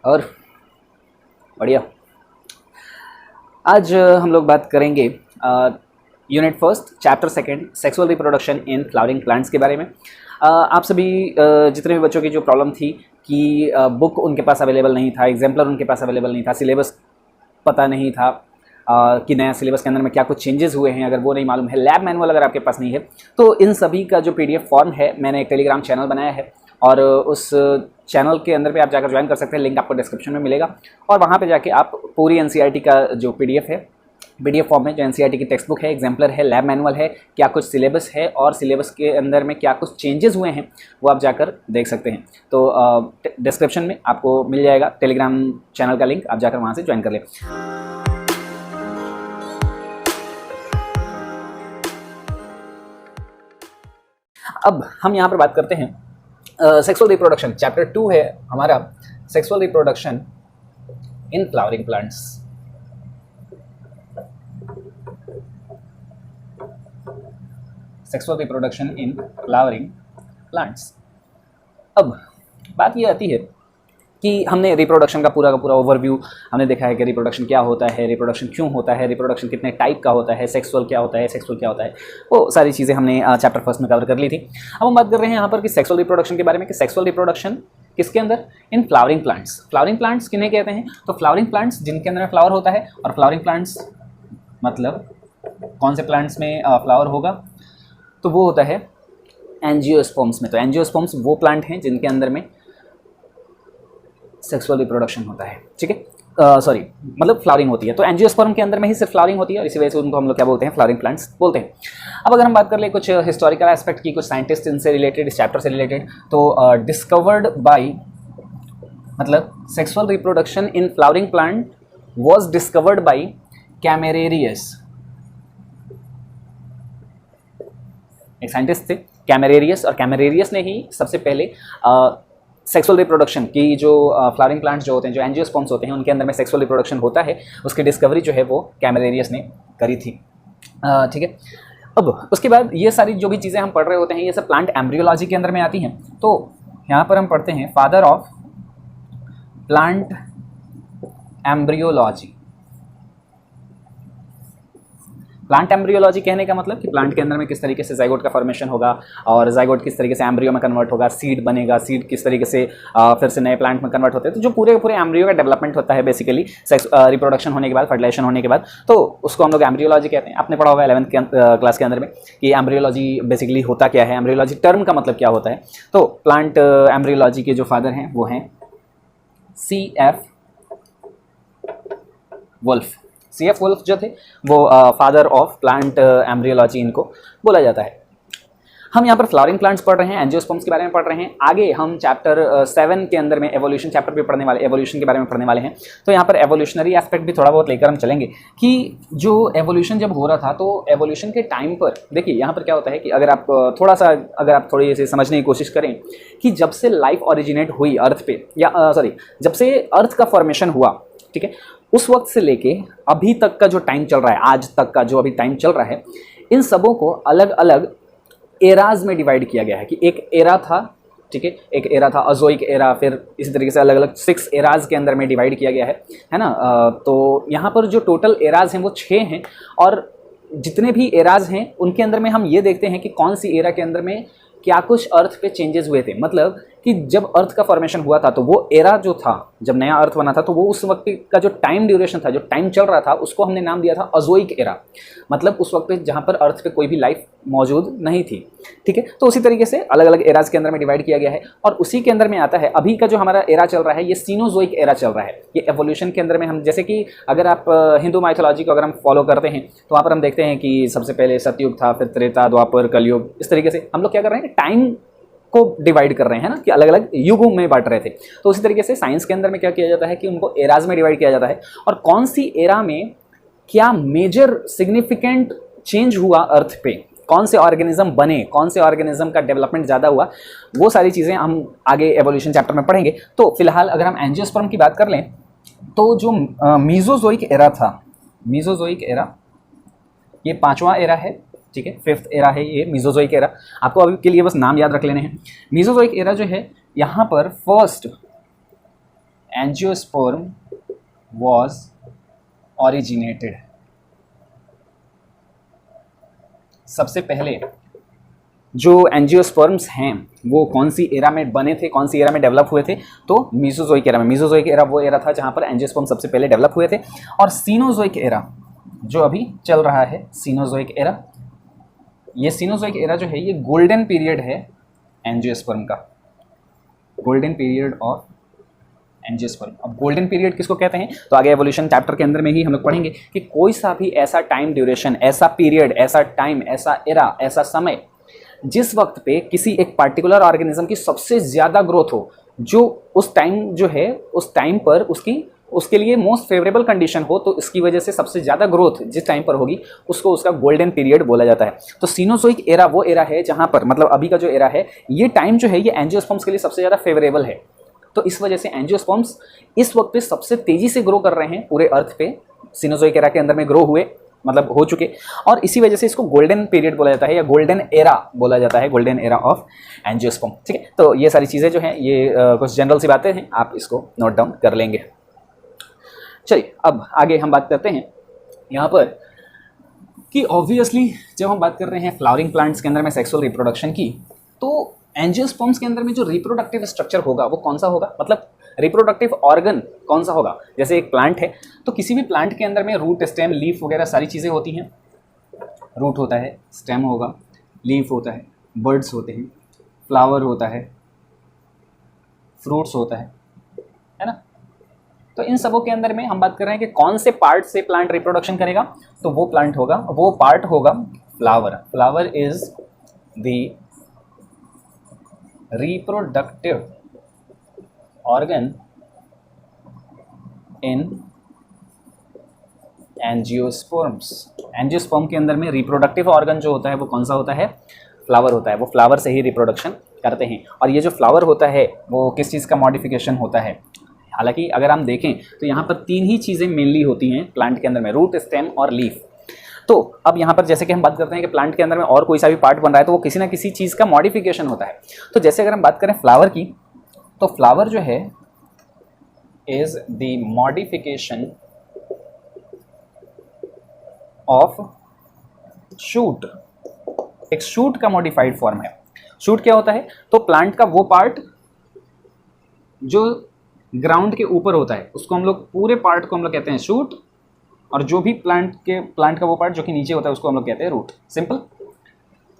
और बढ़िया। आज हम लोग बात करेंगे unit first chapter second sexual reproduction in flowering plants के बारे में। आप सभी जितने भी बच्चों की जो प्रॉब्लम थी कि बुक उनके पास अवेलेबल नहीं था, एग्जाम्पलर उनके पास अवेलेबल नहीं था, सिलेबस पता नहीं था कि नया सिलेबस के अंदर में क्या कुछ चेंजेस हुए हैं, अगर वो नहीं मालूम है, लैब मैनुअल अगर आपके पास नहीं है, तो इन सभी का जो पीडीएफ फॉर्म है मैंने एक टेलीग्राम चैनल बनाया है और उस चैनल के अंदर पे आप जाकर ज्वाइन कर सकते हैं। लिंक आपको डिस्क्रिप्शन में मिलेगा और वहाँ पे जाके आप पूरी एनसीईआरटी का जो पीडीएफ है, पीडीएफ फॉर्म में जो एनसीईआरटी की टेक्स्ट बुक है, एग्जाम्पलर है, लैब मैनुअल है, क्या कुछ सिलेबस है और सिलेबस के अंदर में क्या कुछ चेंजेस हुए हैं वो आप जाकर देख सकते हैं। तो डिस्क्रिप्शन में आपको मिल जाएगा टेलीग्राम चैनल का लिंक, आप जाकर वहाँ से ज्वाइन कर लें। अब हम यहाँ पर बात करते हैं सेक्सुअल रिप्रोडक्शन। चैप्टर 2 है हमारा sexual reproduction in flowering plants. Sexual reproduction in flowering plants. अब बात ये आती है कि हमने रिप्रोडक्शन का पूरा ओवरव्यू हमने देखा है कि रिप्रोडक्शन क्या होता है, रिप्रोडक्शन क्यों होता है, रिप्रोडक्शन कितने टाइप का होता है, सेक्सुअल क्या होता है, सेक्सुअल क्या होता है, वो सारी चीज़ें हमने चैप्टर फर्स्ट में कवर कर ली थी। अब हम बात कर रहे हैं यहाँ पर कि सेक्सुअल रिप्रोडक्शन के बारे में कि सेक्सुअल रिप्रोडक्शन किसके अंदर, in flowering plants. Flowering plants किन्हें कहते हैं? तो फ्लावरिंग प्लांट्स जिनके अंदर फ्लावर होता है। और फ्लावरिंग प्लांट्स मतलब कौन से प्लांट्स में फ्लावर होगा, तो वो होता है एंजियोस्पर्म्स में। तो एंजियोस्पर्म्स वो प्लांट हैं जिनके अंदर में सेक्सुअल रिप्रोडक्शन होता है, ठीक है, सॉरी मतलब फ्लावरिंग होती है। तो एंजियोस्पर्म के अंदर में ही सिर्फ फ्लावरिंग होती है और इसी वजह से उनको हम लोग क्या बोलते हैं, फ्लावरिंग प्लांट्स बोलते हैं। अब अगर हम बात कर ले कुछ हिस्टोरिकल एस्पेक्ट की, कुछ साइंटिस्ट इनसे रिलेटेड, इस चैप्टर से रिलेटेड, तो डिस्कवर्ड बाय मतलब sexual reproduction in flowering plant was discovered by Camerarius. एक साइंटिस्ट थे कैमेरेरियस, और कैमेरेरियस ने ही सबसे पहले सेक्सुअल रिप्रोडक्शन की जो फ्लावरिंग प्लांट्स जो होते हैं, जो एंजियोस्पर्म्स होते हैं, उनके अंदर में सेक्सुअल रिप्रोडक्शन होता है, उसकी डिस्कवरी जो है वो कैमेरेरियस ने करी थी, ठीक है। अब उसके बाद ये सारी जो भी चीज़ें हम पढ़ रहे होते हैं ये सब प्लांट एम्ब्रियोलॉजी के अंदर में आती हैं। तो यहाँ पर हम पढ़ते हैं father of plant embryology. Plant embryology कहने का मतलब कि प्लांट के अंदर में किस तरीके से जाइगोट का फॉर्मेशन होगा और जाइगोट किस तरीके से एम्ब्रियो में कन्वर्ट होगा, सीड बनेगा, सीड किस तरीके से फिर से नए प्लांट में कन्वर्ट होते हैं। तो जो पूरे एम्ब्रियो का डेवलपमेंट होता है बेसिकली सेक्स रिप्रोडक्शन होने के बाद, फर्टिलाइजेशन होने के बाद, तो उसको हम लोग एम्ब्रियोलॉजी कहते हैं। आपने पढ़ा होगा 11th क्लास के अंदर में कि एम्ब्रियोलॉजी बेसिकली होता क्या है, एम्ब्रियोलॉजी टर्म का मतलब क्या होता है। तो प्लांट एम्ब्रियोलॉजी के जो फादर हैं वो हैं C.F. वुल्फ। C.F. वुल्फ जो थे वो फादर ऑफ प्लांट एम्ब्रियोलॉजी इनको बोला जाता है। हम यहाँ पर फ्लावरिंग प्लांट्स पढ़ रहे हैं, एंजियोस्पर्म्स के बारे में पढ़ रहे हैं। आगे हम चैप्टर 7 के अंदर में एवोल्यूशन चैप्टर भी पढ़ने वाले, एवोल्यूशन के बारे में पढ़ने वाले हैं। तो यहाँ पर एवोल्यूशनरी एस्पेक्ट भी थोड़ा बहुत लेकर हम चलेंगे कि जो एवोल्यूशन जब हो रहा था, तो एवोल्यूशन के टाइम पर देखिए यहाँ पर क्या होता है कि अगर आप थोड़ी इसे समझने की कोशिश करें कि जब से लाइफ ओरिजिनेट हुई अर्थ पे, या जब से अर्थ का फॉर्मेशन हुआ, ठीक है, उस वक्त से लेके अभी तक का जो टाइम चल रहा है, आज तक का जो अभी टाइम चल रहा है, इन सबों को अलग अलग एराज में डिवाइड किया गया है। कि एक एरा था, ठीक है, एक एरा था अजोइक एरा, फिर इसी तरीके से अलग अलग 6 एराज के अंदर में डिवाइड किया गया है ना। तो यहाँ पर जो टोटल एराज हैं वो 6 हैं, और जितने भी एराज हैं उनके अंदर में हम ये देखते हैं कि कौन सी एरा के अंदर में क्या कुछ अर्थ पे चेंजेस हुए थे। मतलब कि जब अर्थ का फॉर्मेशन हुआ था तो वो एरा जो था, जब नया अर्थ बना था, तो वो उस वक्त का जो टाइम ड्यूरेशन था, जो टाइम चल रहा था, उसको हमने नाम दिया था अजोइक एरा। मतलब उस वक्त पे जहाँ पर अर्थ पे कोई भी लाइफ मौजूद नहीं थी, ठीक है। तो उसी तरीके से अलग अलग एराज के अंदर में डिवाइड किया गया है, और उसी के अंदर में आता है अभी का जो हमारा एरा चल रहा है, ये सीनोजोइक एरा चल रहा है। ये एवोल्यूशन के अंदर में हम, जैसे कि अगर आप हिंदू माइथोलॉजी को अगर हम फॉलो करते हैं तो वहाँ पर हम देखते हैं कि सबसे पहले सतयुग था, फिर त्रेता, द्वापर, कलयुग, इस तरीके से हम लोग क्या कर रहे हैं, टाइम को डिवाइड कर रहे हैं ना, कि अलग अलग युगों में बांट रहे थे। तो उसी तरीके से साइंस के अंदर में क्या किया जाता है कि उनको एराज में डिवाइड किया जाता है, और कौन सी एरा में क्या मेजर सिग्निफिकेंट चेंज हुआ अर्थ पे, कौन से ऑर्गेनिज्म बने, कौन से ऑर्गेनिज्म का डेवलपमेंट ज़्यादा हुआ, वो सारी चीज़ें हम आगे एवोल्यूशन चैप्टर में पढ़ेंगे। तो फिलहाल अगर हम एंजियोस्पर्म की बात कर लें, तो जो मीजोजोइक एरा था, मीजोजोइक एरा ये 5वां एरा है, ठीक है, 5th एरा है ये मीजोजोइक एरा। आपको अभी के लिए बस नाम याद रख लेने हैं। मीजोजोइक एरा जो है, यहाँ पर फर्स्ट एंजियोस्पर्म वॉज ऑरिजिनेटेड। सबसे पहले जो एंजियोस्पर्म्स हैं वो कौन सी एरा में बने थे, कौन सी एरा में डेवलप हुए थे, तो मीसोजोइक एरा में। मीसोजोइक एरा वो एरा था जहाँ पर एंजियोस्पर्म सबसे पहले डेवलप हुए थे। और सीनोजोइक एरा जो अभी चल रहा है, सीनोजोइक एरा, ये सीनोजोइक एरा जो है ये गोल्डन पीरियड है एंजियोस्पर्म का, गोल्डन पीरियड ऑफ एंजियोस्पर्म। अब गोल्डन पीरियड किसको कहते हैं, तो आगे एवोल्यूशन चैप्टर के अंदर में ही हम लोग पढ़ेंगे कि कोई सा भी ऐसा टाइम ड्यूरेशन, ऐसा पीरियड, ऐसा टाइम, ऐसा एरा, ऐसा समय जिस वक्त पे किसी एक पार्टिकुलर ऑर्गेनिज्म की सबसे ज़्यादा ग्रोथ हो, जो उस टाइम जो है उस टाइम पर उसके लिए मोस्ट फेवरेबल कंडीशन हो, तो इसकी वजह से सबसे ज़्यादा ग्रोथ जिस टाइम पर होगी उसको उसका गोल्डन पीरियड बोला जाता है। तो सीनोजोइक एरा वो एरा है जहाँ पर, मतलब अभी का जो एरा है, ये टाइम जो है ये एंजियोस्पर्म्स के लिए सबसे ज़्यादा फेवरेबल है। तो इस वजह से एंजियोस्पर्म्स इस वक्त पे सबसे तेज़ी से ग्रो कर रहे हैं पूरे अर्थ पे, सीनोजोइक एरा के अंदर में ग्रो हुए, मतलब हो चुके, और इसी वजह से इसको गोल्डन पीरियड बोला जाता है या गोल्डन एरा बोला जाता है, गोल्डन एरा ऑफ एंजियोस्पर्म। ठीक है, तो ये सारी चीज़ें जो हैं ये कुछ जनरल सी बातें हैं, आप इसको नोट डाउन कर लेंगे। चलिए अब आगे हम बात करते हैं यहाँ पर कि ऑब्वियसली जब हम बात कर रहे हैं फ्लावरिंग प्लांट्स के अंदर में सेक्सुअल रिप्रोडक्शन की, तो एंजियोस्पर्म्स के अंदर में जो रिप्रोडक्टिव स्ट्रक्चर होगा वो कौन सा होगा, मतलब रिप्रोडक्टिव ऑर्गन कौन सा होगा। जैसे एक प्लांट है तो किसी भी प्लांट के अंदर में रूट, स्टेम, लीफ वगैरह सारी चीज़ें होती हैं। रूट होता है, स्टेम होगा, लीफ होता है, बर्ड्स होते हैं, फ्लावर होता है, फ्रूट्स होता है ना। तो इन सबों के अंदर में हम बात कर रहे हैं कि कौन से पार्ट से प्लांट रिप्रोडक्शन करेगा, तो वो प्लांट होगा, वो पार्ट होगा flower. Flower is the reproductive organ in angiosperms. Angiosperm के अंदर में रिप्रोडक्टिव ऑर्गन जो होता है वो कौन सा होता है, फ्लावर होता है। वो फ्लावर से ही रिप्रोडक्शन करते हैं। और ये जो फ्लावर होता है वो किस चीज़ का मॉडिफिकेशन होता है, हालांकि अगर हम देखें तो यहाँ पर तीन ही चीज़ें मेनली होती हैं प्लांट के अंदर में, रूट, स्टेम और लीफ। तो अब यहाँ पर जैसे कि हम बात करते हैं कि प्लांट के अंदर में और कोई सा भी पार्ट बन रहा है तो वो किसी ना किसी चीज़ का मॉडिफिकेशन होता है। तो जैसे अगर हम बात करें फ्लावर की, तो फ्लावर जो है is the modification of shoot. एक शूट का मॉडिफाइड फॉर्म है। शूट क्या होता है, तो प्लांट का वो पार्ट जो ग्राउंड के ऊपर होता है उसको हम लोग, पूरे पार्ट को हम लोग कहते हैं शूट, और जो भी प्लांट का वो पार्ट जो कि नीचे होता है उसको हम लोग कहते हैं रूट। सिंपल,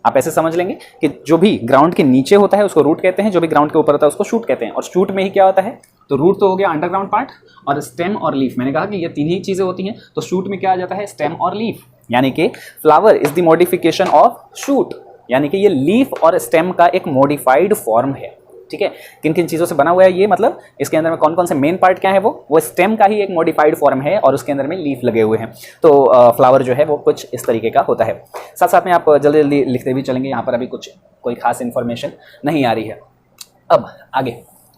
आप ऐसे समझ लेंगे कि जो भी ग्राउंड के नीचे होता है उसको रूट कहते हैं, जो भी ग्राउंड के ऊपर होता है उसको शूट कहते हैं। और शूट में ही क्या होता है, तो रूट तो हो गया अंडरग्राउंड पार्ट, और स्टेम और लीफ, मैंने कहा कि ये तीन ही चीज़ें होती हैं। तो शूट में क्या आ जाता है, स्टेम और लीफ, यानी कि flower is the modification of shoot, यानी कि ये लीफ और स्टेम का एक मॉडिफाइड फॉर्म है। ठीक है, किन किन चीज़ों से बना हुआ है ये, मतलब इसके अंदर में कौन कौन से मेन पार्ट क्या है, वो स्टेम का ही एक मॉडिफाइड फॉर्म है और उसके अंदर में लीफ लगे हुए हैं। तो फ्लावर जो है वो कुछ इस तरीके का होता है। साथ साथ में आप जल्दी जल्दी लिखते भी चलेंगे, यहाँ पर अभी कोई खास इन्फॉर्मेशन नहीं आ रही है। अब आगे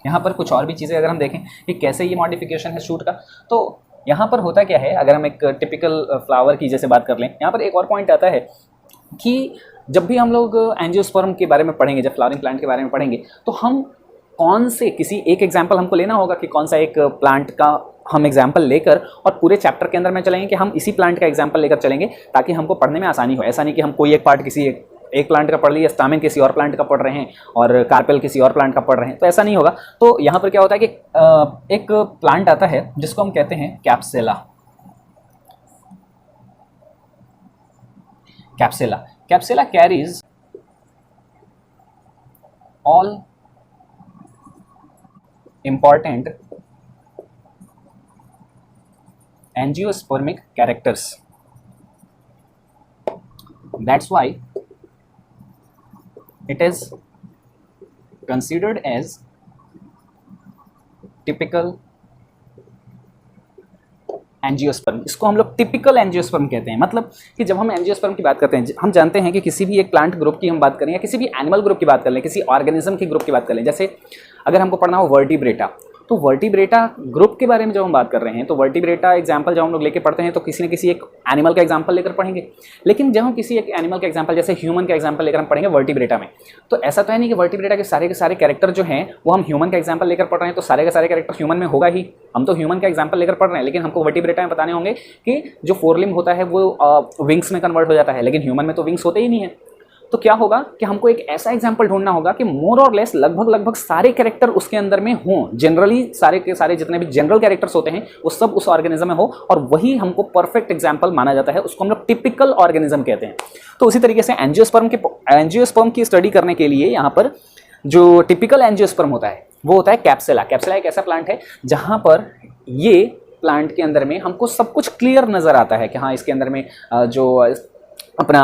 यहाँ पर कुछ और भी चीज़ें अगर हम देखें कि कैसे ये मॉडिफिकेशन है शूट का, तो यहाँ पर होता क्या है, अगर हम एक टिपिकल फ्लावर की जैसे बात कर लें, यहाँ पर एक और पॉइंट आता है कि जब भी हम लोग एंजियोस्पर्म के बारे में पढ़ेंगे, जब फ्लावरिंग प्लांट के बारे में पढ़ेंगे, तो हम कौन से किसी एक एग्जाम्पल हमको लेना होगा कि कौन सा एक प्लांट का हम एग्जाम्पल लेकर और पूरे चैप्टर के अंदर में चलेंगे कि हम इसी प्लांट का एग्जाम्पल लेकर चलेंगे ताकि हमको पढ़ने में आसानी हो। ऐसा नहीं कि हम कोई एक पार्ट किसी एक प्लांट का पढ़ लिया, स्टामेन किसी और प्लांट का पढ़ रहे हैं और कार्पेल किसी और प्लांट का पढ़ रहे हैं, तो ऐसा नहीं होगा। तो यहाँ पर क्या होता है कि एक प्लांट आता है जिसको हम कहते हैं Capsella. Capsella carries all important angiospermic characters. That's why it is considered as typical angiosperm. इसको हम लोग टिपिकल एंजियोस्पर्म कहते हैं। मतलब कि जब हम एंजियोस्पर्म की बात करते हैं, हम जानते हैं कि किसी भी एक प्लांट ग्रुप की हम बात करें या किसी भी एनिमल ग्रुप की बात कर लें, किसी ऑर्गेनिज्म की ग्रुप की बात कर लें, जैसे अगर हमको पढ़ना हो वर्टिब्रेटा, तो वर्टिब्रेटा ग्रुप के बारे में जब हम बात कर रहे हैं तो वर्टिब्रेटा एग्जाम्पल जब हम लोग लेके पढ़ते हैं तो किसी न किसी एक एनिमल का एग्जाम्पल लेकर पढ़ेंगे। लेकिन जब हम किसी एक एनिमल का एग्जाम्पल जैसे ह्यूमन का एग्जाम्पल लेकर हम पढ़ेंगे वर्टिब्रेटा में, तो ऐसा तो है नहीं कि वर्टिब्रेटा के सारे कैरेक्टर जो हैं वो हम ह्यूमन का एग्जाम्पल लेकर पढ़ रहे हैं तो सारे के सारे कैरेक्टर ह्यूमन में होगा ही। हम तो ह्यूमन का एग्जाम्पल लेकर पढ़ रहे हैं, लेकिन हमको वर्टिब्रेटा में बताने होंगे कि जो फोर लिम्ब होता है वो विंग्स में कन्वर्ट हो जाता है, लेकिन ह्यूमन में तो विंग्स होते ही नहीं है। तो क्या होगा कि हमको एक ऐसा एग्जाम्पल ढूंढना होगा कि मोर और लेस लगभग सारे कैरेक्टर उसके अंदर में हों, जनरली सारे के सारे जितने भी जनरल कैरेक्टर्स होते हैं वो सब उस ऑर्गेनिज्म में हो, और वही हमको परफेक्ट एग्जाम्पल माना जाता है, उसको हम लोग टिपिकल ऑर्गेनिज्म कहते हैं। तो उसी तरीके से एंजियोस्पर्म की स्टडी करने के लिए यहाँ पर जो टिपिकल एंजियोस्पर्म होता है वो होता है कैप्सुला। कैप्सुला एक ऐसा प्लांट है जहाँ पर ये प्लांट के अंदर में हमको सब कुछ क्लियर नज़र आता है कि हाँ इसके अंदर में जो अपना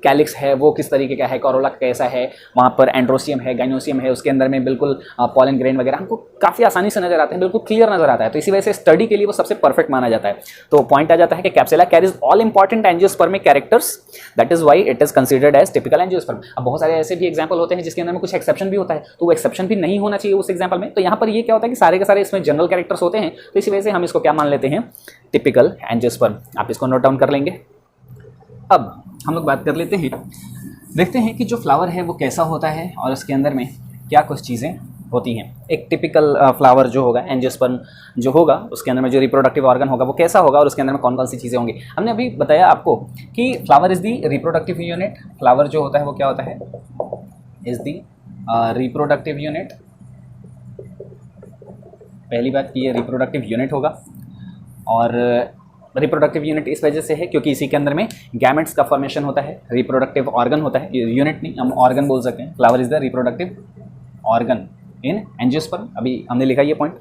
कैलिक्स है वो किस तरीके का है, कोरोला कैसा है, वहाँ पर एंड्रोसियम है, गाइनोसियम है, उसके अंदर में बिल्कुल पॉलन ग्रेन वगैरह हमको काफ़ी आसानी से नजर आते हैं, बिल्कुल क्लियर नजर आता है। तो इसी वजह से स्टडी के लिए वो सबसे परफेक्ट माना जाता है। तो पॉइंट आ जाता है कि Capsella carries all important angiospermic characters, that is why it is considered as typical angiosperm. अब बहुत सारे ऐसे भी एग्जाम्पल होते हैं जिसके अंदर में कुछ एक्सेप्शन भी होता है, तो वो एक्सेप्शन भी नहीं होना चाहिए उस एग्जाम्पल में। तो यहाँ पर ये क्या होता है कि सारे के सारे इसमें जनरल कैरेक्टर्स होते हैं, तो इसी वजह से हम इसको क्या मान लेते हैं, टिपिकल एंजियोस्पर्म। आप इसको नोट डाउन कर लेंगे। अब हम लोग बात कर लेते हैं, देखते हैं कि जो फ्लावर है वो कैसा होता है और उसके अंदर में क्या कुछ चीज़ें होती हैं। एक टिपिकल फ्लावर जो होगा, एंजियोस्पर्म जो होगा, उसके अंदर में जो रिप्रोडक्टिव ऑर्गन होगा वो कैसा होगा और उसके अंदर में कौन कौन सी चीज़ें होंगी। हमने अभी बताया आपको कि flower is the reproductive unit. Flower जो होता है वो क्या होता है, इज़ दी रिप्रोडक्टिव यूनिट। पहली बात कि ये रिप्रोडक्टिव यूनिट होगा, और रिप्रोडक्टिव यूनिट इस वजह से है क्योंकि इसी के अंदर में गैमेट्स का फॉर्मेशन होता है। रिप्रोडक्टिव ऑर्गन होता है, यूनिट नहीं, हम ऑर्गन बोल सकते हैं। Flower is the reproductive organ in angiosperm, अभी हमने लिखा ये पॉइंट।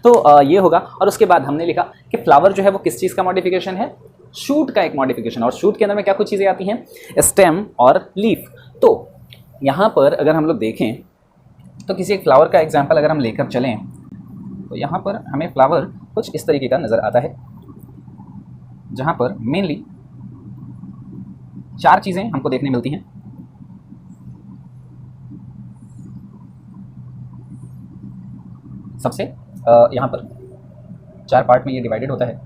तो ये होगा, और उसके बाद हमने लिखा कि फ्लावर जो है वो किस चीज़ का मॉडिफिकेशन है, शूट का एक मॉडिफिकेशन। और शूट के अंदर में क्या कुछ चीज़ें आती हैं, स्टेम और लीफ। तो यहाँ पर अगर हम लोग देखें तो किसी एक फ्लावर का एग्जाम्पल अगर हम लेकर चलें तो यहाँ पर हमें फ्लावर कुछ इस तरीके का नज़र आता है, जहाँ पर मेनली 4 चीज़ें हमको देखने मिलती हैं। सबसे यहाँ पर 4 पार्ट में ये डिवाइडेड होता है।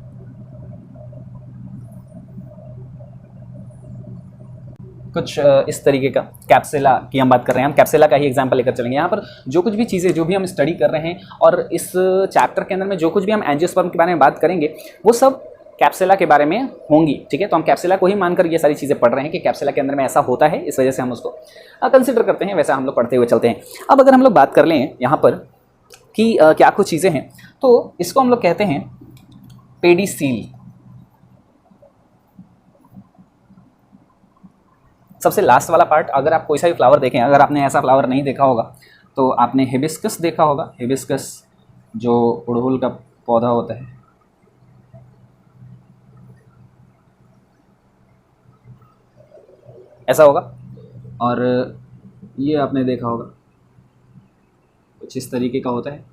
कुछ इस तरीके का कैप्सुला की हम बात कर रहे हैं, हम कैप्सुला का ही एग्जांपल लेकर चलेंगे। यहाँ पर जो कुछ भी चीज़ें जो भी हम स्टडी कर रहे हैं और इस चैप्टर के अंदर में जो कुछ भी हम एंजियोस्पर्म के बारे में बात करेंगे वो सब कैप्सुला के बारे में होंगी, ठीक है। तो हम कैप्सुला को ही मानकर ये सारी चीज़ें पढ़ रहे हैं कि कैप्सुला के अंदर में ऐसा होता है, इस वजह से हम उसको कंसिडर करते हैं, वैसा हम लोग पढ़ते हुए चलते हैं। अब अगर हम लोग बात कर लें यहाँ पर कि क्या कुछ चीज़ें हैं, तो इसको हम लोग कहते हैं पेडिसील। सबसे लास्ट वाला पार्ट, अगर आप कोई सा भी फ्लावर देखें, अगर आपने ऐसा फ्लावर नहीं देखा होगा तो आपने हिबिस्कस देखा होगा। हिबिस्कस जो अड़हुल का पौधा होता है, ऐसा होगा, और ये आपने देखा होगा कुछ इस तरीके का होता है।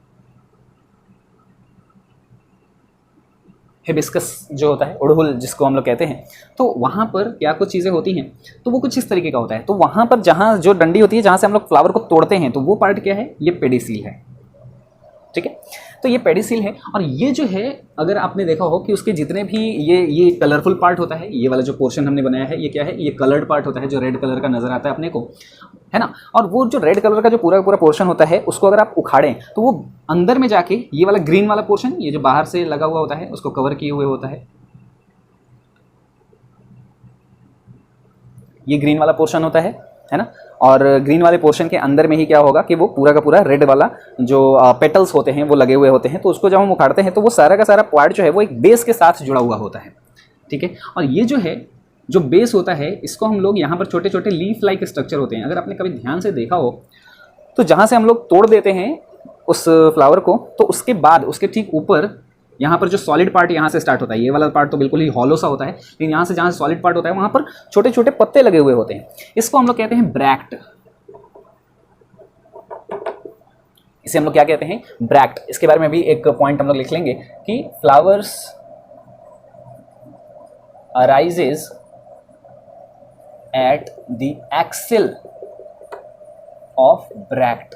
हिबिस्कस जो होता है, अड़हुल जिसको हम लोग कहते हैं, तो वहाँ पर क्या कुछ चीज़ें होती हैं, तो वो कुछ इस तरीके का होता है। तो वहाँ पर जहाँ जो डंडी होती है, जहाँ से हम लोग फ्लावर को तोड़ते हैं, तो वो पार्ट क्या है, ये पेडिसील है, ठीक है। तो ये पेडिसील है, और ये जो है अगर आपने देखा हो कि उसके जितने भी ये कलरफुल पार्ट होता है, ये वाला जो पोर्शन हमने बनाया है ये क्या है, ये कलर्ड पार्ट होता है जो रेड कलर का नज़र आता है अपने को, है ना। और वो जो रेड कलर का जो पूरा पूरा पोर्शन होता है उसको अगर आप उखाड़ें तो वो अंदर में जाके ये वाला ग्रीन वाला पोर्शन, ये जो बाहर से लगा हुआ होता है उसको कवर किए हुए होता है, ये ग्रीन वाला पोर्शन होता है ना। और ग्रीन वाले पोर्शन के अंदर में ही क्या होगा कि वो पूरा का पूरा रेड वाला जो पेटल्स होते हैं वो लगे हुए होते हैं। तो उसको जब हम उखाड़ते हैं तो वो सारा का सारा पार्ट जो है वो एक बेस के साथ जुड़ा हुआ होता है, ठीक है। और ये जो है जो बेस होता है इसको हम लोग यहाँ पर छोटे छोटे लीफ लाइक स्ट्रक्चर होते हैं, अगर आपने कभी ध्यान से देखा हो तो जहाँ से हम लोग तोड़ देते हैं उस फ्लावर को, तो उसके बाद उसके ठीक ऊपर यहाँ पर जो सॉलिड पार्ट यहाँ से स्टार्ट होता है, ये वाला पार्ट तो बिल्कुल ही हॉलो सा होता है, लेकिन यहाँ से जहाँ सॉलिड पार्ट होता है वहाँ पर छोटे छोटे पत्ते लगे हुए होते हैं, इसको हम लोग कहते हैं ब्रैक्ट। इसे हम लोग क्या कहते हैं, ब्रैक्ट। इसके बारे में भी एक पॉइंट हम लोग लिख लेंगे कि flowers arises at the axil of bract.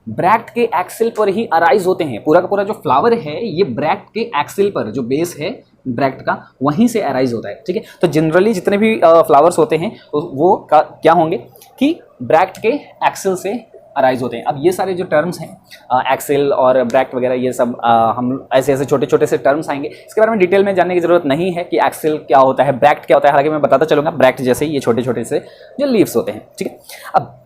Bract के एक्सिल पर ही अराइज होते हैं। पूरा का पूरा जो फ्लावर है ये ब्रैक्ट के एक्सिल पर, जो बेस है ब्रैक्ट का, वहीं से अराइज होता है। ठीक है, तो जनरली जितने भी फ्लावर्स होते हैं वो क्या होंगे कि ब्रैक्ट के एक्सिल से अराइज होते हैं। अब ये सारे जो टर्म्स हैं एक्सिल और ब्रैक्ट वगैरह, ये सब हम ऐसे ऐसे छोटे छोटे से टर्म्स आएंगे, इसके बारे में डिटेल में जानने की जरूरत नहीं है कि एक्सिल क्या होता है, ब्रैक्ट क्या होता है, हालांकि मैं बताता चलूँगा। ब्रैक्ट जैसे ये छोटे छोटे से जो लीव्स होते हैं। ठीक है, अब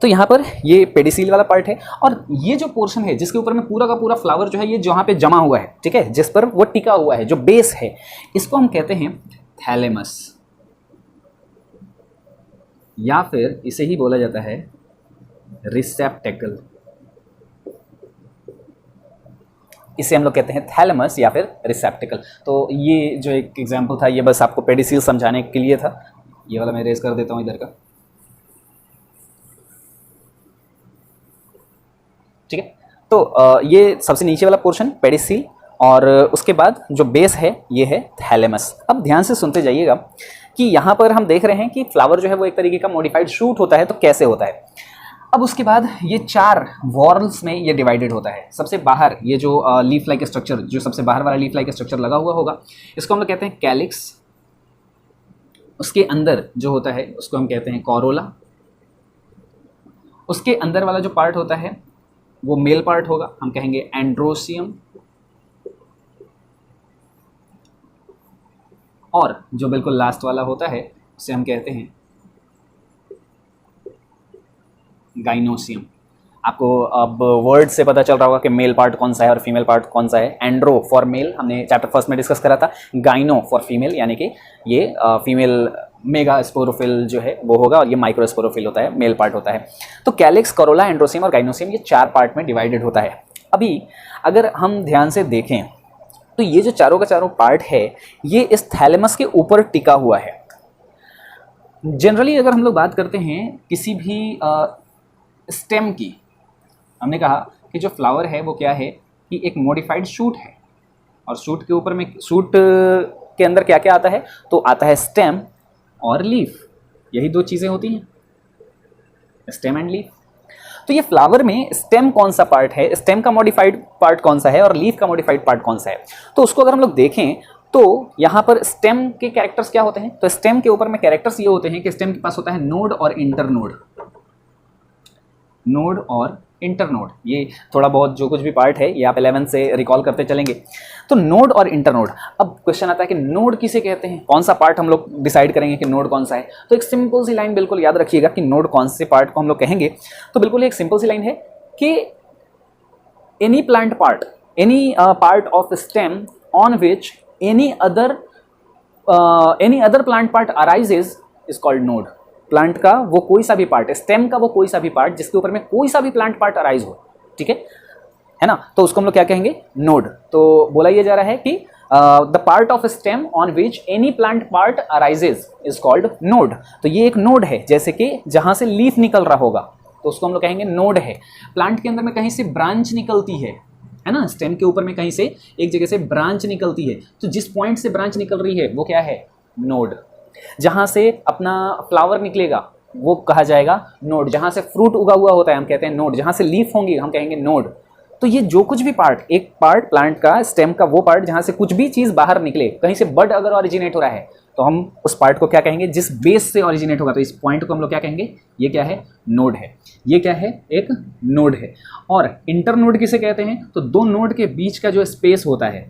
तो यहाँ पर ये पेडिसील वाला पार्ट है, और ये जो पोर्शन है जिसके ऊपर में पूरा का पूरा फ्लावर जो है ये जहाँ पे जमा हुआ है, ठीक है, जिस पर वो टिका हुआ है, जो बेस है, इसको हम कहते हैं थैलेमस, या फिर इसे ही बोला जाता है रिसेप्टेकल। इसे हम लोग कहते हैं थैलेमस या फिर रिसेप्टेकल। तो ये जो एक एग्जाम्पल था ये बस आपको पेडिसील समझाने के लिए था। ये वाला मैं रेज कर देता हूँ इधर का। ठीक है, तो ये सबसे नीचे वाला पोर्शन पेडिसील, और उसके बाद जो बेस है ये है थैलेमस। अब ध्यान से सुनते जाइएगा कि यहाँ पर हम देख रहे हैं कि फ्लावर जो है वो एक तरीके का मॉडिफाइड शूट होता है। तो कैसे होता है, अब उसके बाद ये 4 वॉर्ल्स में ये डिवाइडेड होता है। सबसे बाहर ये जो लीफ लाइक स्ट्रक्चर, जो सबसे बाहर वाला लीफ लाइक स्ट्रक्चर लगा हुआ होगा, इसको हम लोग कहते हैं कैलिक्स। उसके अंदर जो होता है उसको हम कहते हैं कोरोला। उसके अंदर वाला जो पार्ट होता है वो मेल पार्ट होगा, हम कहेंगे एंड्रोसियम। और जो बिल्कुल लास्ट वाला होता है उसे हम कहते हैं गाइनोसियम। आपको अब वर्ड से पता चल रहा होगा कि मेल पार्ट कौन सा है और फीमेल पार्ट कौन सा है। एंड्रो फॉर मेल हमने चैप्टर फर्स्ट में डिस्कस करा था, गाइनो फॉर फीमेल, यानी कि ये फीमेल मेगा स्पोरोफिल जो है वो होगा, और ये माइक्रो स्पोरोफिल होता है, मेल पार्ट होता है। तो कैलिक्स, कोरोला, एंड्रोसियम और गाइनोसियम ये 4 पार्ट में डिवाइडेड होता है। अभी अगर हम ध्यान से देखें तो ये जो चारों का चारों पार्ट है ये इस थैलेमस के ऊपर टिका हुआ है। जनरली अगर हम लोग बात करते हैं किसी भी स्टेम की, हमने कहा कि जो फ्लावर है वो क्या है कि एक मॉडिफाइड शूट है, और शूट के ऊपर में, शूट के अंदर क्या क्या आता है, तो आता है स्टेम और लीफ। यही 2 चीज़ें होती हैं, स्टेम एंड लीफ। तो ये फ्लावर में स्टेम कौन सा पार्ट है, स्टेम का मॉडिफाइड पार्ट कौन सा है और लीफ का मॉडिफाइड पार्ट कौन सा है, तो उसको अगर हम लोग देखें तो यहाँ पर स्टेम के कैरेक्टर्स क्या होते हैं। तो स्टेम के ऊपर में कैरेक्टर्स ये होते हैं कि स्टेम के पास होता है नोड और इंटरनोड। नोड और इंटरनोड, ये थोड़ा बहुत जो कुछ भी पार्ट है ये आप 11 से रिकॉल करते चलेंगे। तो नोड और इंटरनोड। अब क्वेश्चन आता है कि नोड किसे कहते हैं, कौन सा पार्ट हम लोग डिसाइड करेंगे कि नोड कौन सा है। तो एक सिंपल सी लाइन बिल्कुल याद रखिएगा कि नोड कौन से पार्ट को हम लोग कहेंगे। तो बिल्कुल एक सिंपल सी लाइन है कि any plant part, any part of stem on which any other plant part arises is called node. Plant का वो कोई सा भी पार्ट, स्टेम का वो कोई सा भी पार्ट जिसके ऊपर में कोई सा भी प्लांट पार्ट अराइज हो, ठीक है ना, तो उसको हम लोग क्या कहेंगे, नोड। तो बोला ये जा रहा है कि the part of stem on which any plant part arises is called node. तो ये एक नोड है, जैसे कि जहां से लीफ निकल रहा होगा तो उसको हम लोग कहेंगे नोड है। प्लांट के अंदर में कहीं से ब्रांच निकलती है ना, स्टेम के ऊपर में कहीं से एक जगह से ब्रांच निकलती है, तो जिस पॉइंट से ब्रांच निकल रही है वो क्या है, नोड। जहां से अपना फ्लावर निकलेगा वो कहा जाएगा नोड। जहां से फ्रूट उगा हुआ होता है हम कहते हैं नोड। जहां से लीफ होंगी हम कहेंगे नोड। तो ये जो कुछ भी पार्ट, एक पार्ट प्लांट का, स्टेम का वो पार्ट जहां से कुछ भी चीज बाहर निकले, कहीं से बड अगर ओरिजिनेट हो रहा है तो हम उस पार्ट को क्या कहेंगे, जिस बेस से ओरिजिनेट होगा, तो इस पॉइंट को हम लोग क्या कहेंगे, ये क्या है, नोड है। ये क्या है, एक नोड है। और इंटरनोड किसे कहते हैं, तो 2 नोड के बीच का जो स्पेस होता है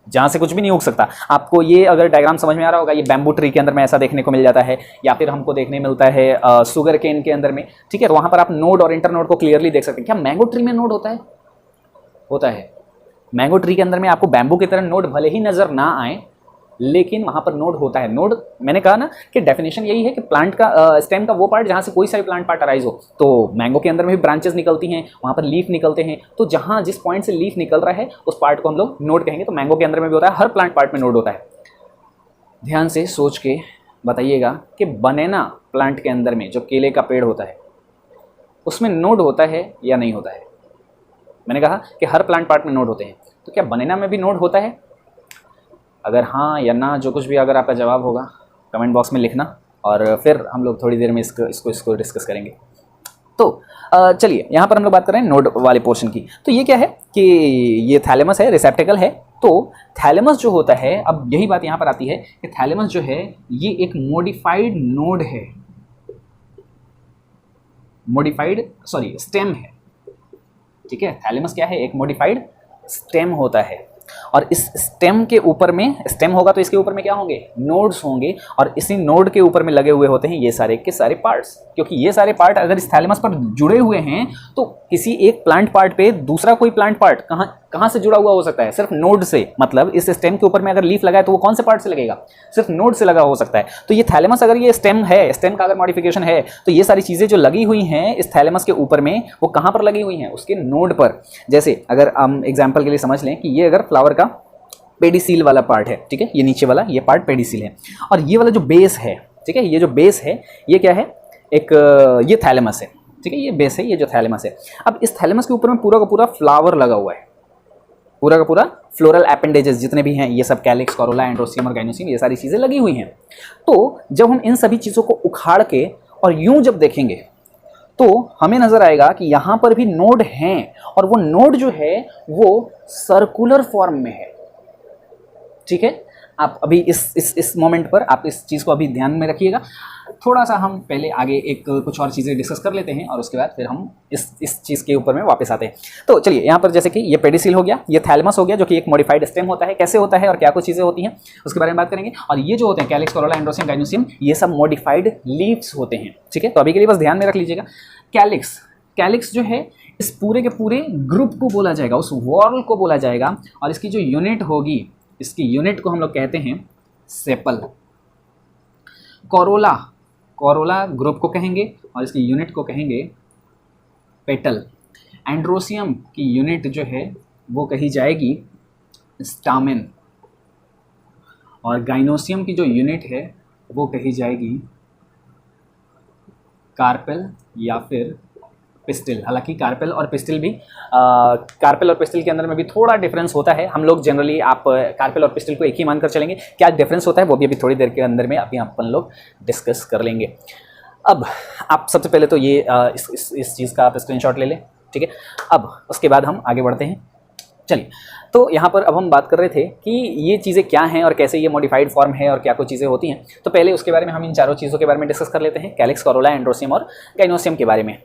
जहाँ से कुछ भी नहीं उग सकता। आपको ये अगर डायग्राम समझ में आ रहा होगा, ये बैम्बू ट्री के अंदर में ऐसा देखने को मिल जाता है, या फिर हमको देखने मिलता है शुगर केन के अंदर में, ठीक है। वहाँ पर आप नोड और इंटरनोड को क्लियरली देख सकते हैं। क्या मैंगो ट्री में नोड होता है? होता है। मैंगो ट्री के अंदर में आपको बैम्बू की तरह नोड भले ही नजर ना आए, लेकिन वहाँ पर नोड होता है। नोड, मैंने कहा ना कि डेफिनेशन यही है कि प्लांट का, स्टेम का वो पार्ट जहाँ से कोई सा भी प्लांट पार्ट अराइज हो। तो मैंगो के अंदर में भी ब्रांचेस निकलती हैं, वहाँ पर लीफ निकलते हैं, तो जहाँ जिस पॉइंट से लीफ निकल रहा है उस पार्ट को हम लोग नोड कहेंगे। तो मैंगो के अंदर में भी होता है, हर प्लांट पार्ट में नोड होता है। ध्यान से सोच के बताइएगा कि बनाना प्लांट के अंदर में, जो केले का पेड़ होता है, उसमें नोड होता है या नहीं होता है? मैंने कहा कि हर प्लांट पार्ट में नोड होते हैं, तो क्या बनाना में भी नोड होता है? अगर हाँ या ना, जो कुछ भी अगर आपका जवाब होगा कमेंट बॉक्स में लिखना, और फिर हम लोग थोड़ी देर में इसको डिस्कस करेंगे। तो चलिए यहाँ पर हम लोग बात कर रहे हैं नोड वाले पोर्शन की। तो ये क्या है कि ये थैलेमस है, रिसेप्टेकल है। तो थैलेमस जो होता है, अब यही बात यहाँ पर आती है कि थैलेमस जो है ये एक मॉडिफाइड नोड है, स्टेम है। ठीक है, थैलेमस क्या है, एक मॉडिफाइड स्टेम होता है। और इस स्टेम के ऊपर में, स्टेम होगा तो इसके ऊपर में क्या होंगे, नोड्स होंगे, और इसी नोड के ऊपर में लगे हुए होते हैं ये सारे के सारे पार्ट्स। क्योंकि ये सारे पार्ट अगर इस थैलेमस पर जुड़े हुए हैं तो किसी एक प्लांट पार्ट पे दूसरा कोई प्लांट पार्ट कहाँ से जुड़ा हुआ हो सकता है, सिर्फ नोड से। मतलब इस स्टेम के ऊपर में अगर लीफ लगा है तो वो कौन से पार्ट से लगेगा, सिर्फ नोड से लगा हो सकता है। तो ये थैलेमस अगर ये स्टेम है, स्टेम का अगर मॉडिफिकेशन है, तो ये सारी चीज़ें जो लगी हुई हैं इस थैलेमस के ऊपर में वो कहाँ पर लगी हुई हैं, उसके नोड पर। जैसे अगर हम एग्जाम्पल के लिए समझ लें कि ये अगर फ्लावर का पेडिसील वाला पार्ट है, ठीक है, ये नीचे वाला ये पार्ट पेडिसील है, और ये वाला जो बेस है, ठीक है, ये जो बेस है ये क्या है, एक ये थैलेमस है। ठीक है, ये बेस है, ये जो थैलेमस है। अब इस थैलेमस के ऊपर में पूरा का पूरा फ्लावर लगा हुआ है, पूरा का पूरा फ्लोरल एपेंडेजेस जितने भी हैं ये सब, कैलिक्स, कोरोला, एंड्रोसियम और गाइनोसियम, ये सारी चीज़ें लगी हुई हैं। तो जब हम इन सभी चीज़ों को उखाड़ के और यूं जब देखेंगे तो हमें नजर आएगा कि यहाँ पर भी नोड हैं, और वो नोड जो है वो सर्कुलर फॉर्म में है। ठीक है, आप अभी इस मोमेंट पर आप इस चीज़ को अभी ध्यान में रखिएगा। थोड़ा सा हम पहले आगे एक कुछ और चीज़ें डिस्कस कर लेते हैं और उसके बाद फिर हम इस चीज़ के ऊपर में वापस आते हैं। तो चलिए, यहाँ पर जैसे कि ये पेडिसील हो गया, ये थैलेमस हो गया जो कि एक मॉडिफाइड स्टेम होता है। कैसे होता है और क्या कुछ चीज़ें होती हैं उसके बारे में बात करेंगे। और ये जो होते हैं कैलिक्स, कोरोला, एंड्रोसियम, गाइनोसियम, ये सब मॉडिफाइड लीव्स होते हैं। ठीक है, तो अभी के लिए बस ध्यान में रख लीजिएगा। कैलिक्स जो है इस पूरे के पूरे ग्रुप को बोला जाएगा, उस वॉल को बोला जाएगा, और इसकी जो यूनिट होगी, इसकी यूनिट को हम लोग कहते हैं सेपल। कोरोला ग्रुप को कहेंगे और इसकी यूनिट को कहेंगे पेटल। एंड्रोसियम की यूनिट जो है वो कही जाएगी स्टामेन, और गाइनोसियम की जो यूनिट है वो कही जाएगी कार्पेल या फिर पिस्टिल। हालांकि कार्पेल और पिस्टिल के अंदर में भी थोड़ा डिफरेंस होता है। हम लोग जनरली आप कार्पेल और पिस्टिल को एक ही मानकर चलेंगे। क्या डिफरेंस होता है वो भी अभी थोड़ी देर के अंदर में अभी अपन लोग डिस्कस कर लेंगे। अब आप सबसे पहले तो ये इस चीज़ का आप स्क्रीनशॉट ले लें। ठीक है, अब उसके बाद हम आगे बढ़ते हैं। चलिए, तो यहाँ पर अब हम बात कर रहे थे कि ये चीज़ें क्या हैं और कैसे ये मॉडिफाइड फॉर्म है और क्या कुछ चीज़ें होती हैं। तो पहले उसके बारे में हम इन चारों चीज़ों के बारे में डिस्कस कर लेते हैं, कैलिक्स, कोरोला, एंड्रोसियम और गाइनोसियम के बारे में।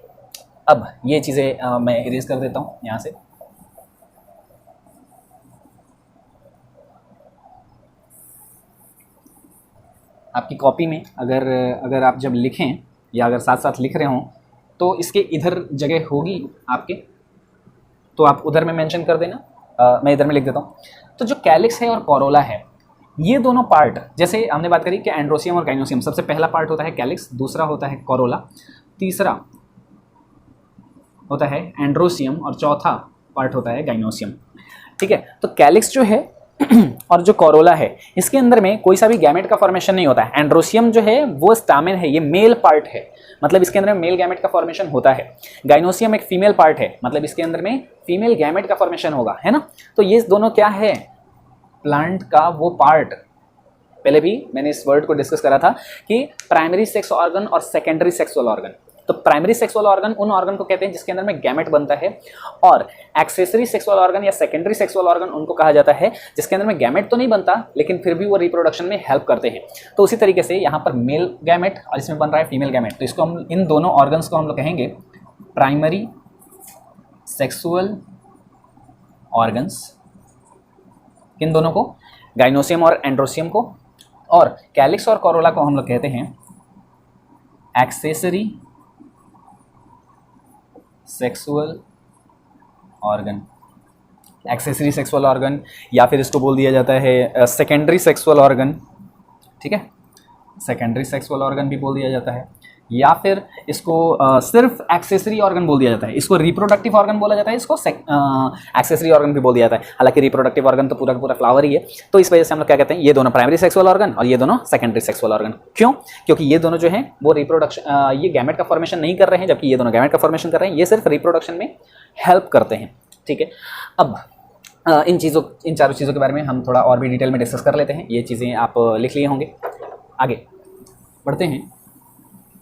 अब ये चीज़ें मैं इरेज कर देता हूँ यहाँ से। आपकी कॉपी में अगर आप जब लिखें या अगर साथ साथ लिख रहे हों तो इसके इधर जगह होगी आपके, तो आप उधर में मेंशन कर देना। मैं इधर में लिख देता हूँ। तो जो कैलिक्स है और कोरोला है, ये दोनों पार्ट, जैसे हमने बात करी कि एंड्रोसियम और गाइनोसियम, सबसे पहला पार्ट होता है कैलिक्स, दूसरा होता है कोरोला, तीसरा होता है एंड्रोसियम और चौथा पार्ट होता है गाइनोसियम। ठीक है, तो कैलिक्स जो है और जो कोरोला है, इसके अंदर में कोई सा भी गैमेट का फॉर्मेशन नहीं होता है। एंड्रोसियम जो है वो स्टामेन है, ये मेल पार्ट है, मतलब इसके अंदर में मेल गैमेट का फॉर्मेशन होता है। गाइनोसियम एक फीमेल पार्ट है, मतलब इसके अंदर में फीमेल गैमेट का फॉर्मेशन होगा, है ना। तो ये दोनों क्या है, प्लांट का वो पार्ट। पहले भी मैंने इस वर्ड को डिस्कस करा था कि प्राइमरी सेक्स ऑर्गन और सेकेंडरी सेक्सुअल ऑर्गन। तो प्राइमरी सेक्सुअल ऑर्गन उन ऑर्गन को कहते हैं जिसके अंदर में गैमेट बनता है, और एक्सेसरी सेक्सुअल ऑर्गन या सेकेंडरी सेक्सुअल ऑर्गन उनको कहा जाता है जिसके अंदर में गैमेट तो नहीं बनता लेकिन फिर भी वो रिप्रोडक्शन में हेल्प करते हैं। तो उसी तरीके से यहाँ पर मेल गैमेट और इसमें बन रहा है फीमेल गैमेट। तो इसको हम, इन दोनों ऑर्गन्स को हम लोग कहेंगे प्राइमरी सेक्सुअल ऑर्गन्स, इन दोनों को, गाइनोसियम और एंड्रोसियम को। और कैलिक्स और कोरोला को हम लोग कहते हैं accessory sexual organ. Accessory sexual organ, या फिर इसको बोल दिया जाता है सेकेंडरी सेक्सुअल ऑर्गन। ठीक है, सेकेंडरी सेक्सुअल ऑर्गन भी बोल दिया जाता है, या फिर इसको सिर्फ एक्सेसरी ऑर्गन बोल दिया जाता है। इसको रिप्रोडक्टिव ऑर्गन बोला जाता है, इसको एक्सेसरी ऑर्गन भी बोल दिया जाता है। हालांकि रिप्रोडक्टिव ऑर्गन तो पूरा का पूरा फ्लावर ही है। तो इस वजह से हम लोग क्या कहते हैं, ये दोनों प्राइमरी सेक्सुअल ऑर्गन और ये दोनों सेकेंडरी सेक्सुअल ऑर्गन। क्यों? क्योंकि ये दोनों जो हैं वो रिप्रोडक्शन, ये गैमेट का फॉर्मेशन नहीं कर रहे हैं, जबकि ये दोनों गैमेट का फॉर्मेशन कर रहे हैं। ये सिर्फ रिप्रोडक्शन में हेल्प करते हैं। ठीक है, अब इन चारों चीज़ों के बारे में हम थोड़ा और भी डिटेल में डिस्कस कर लेते हैं। ये चीज़ें आप लिख लिए होंगे। आगे बढ़ते हैं।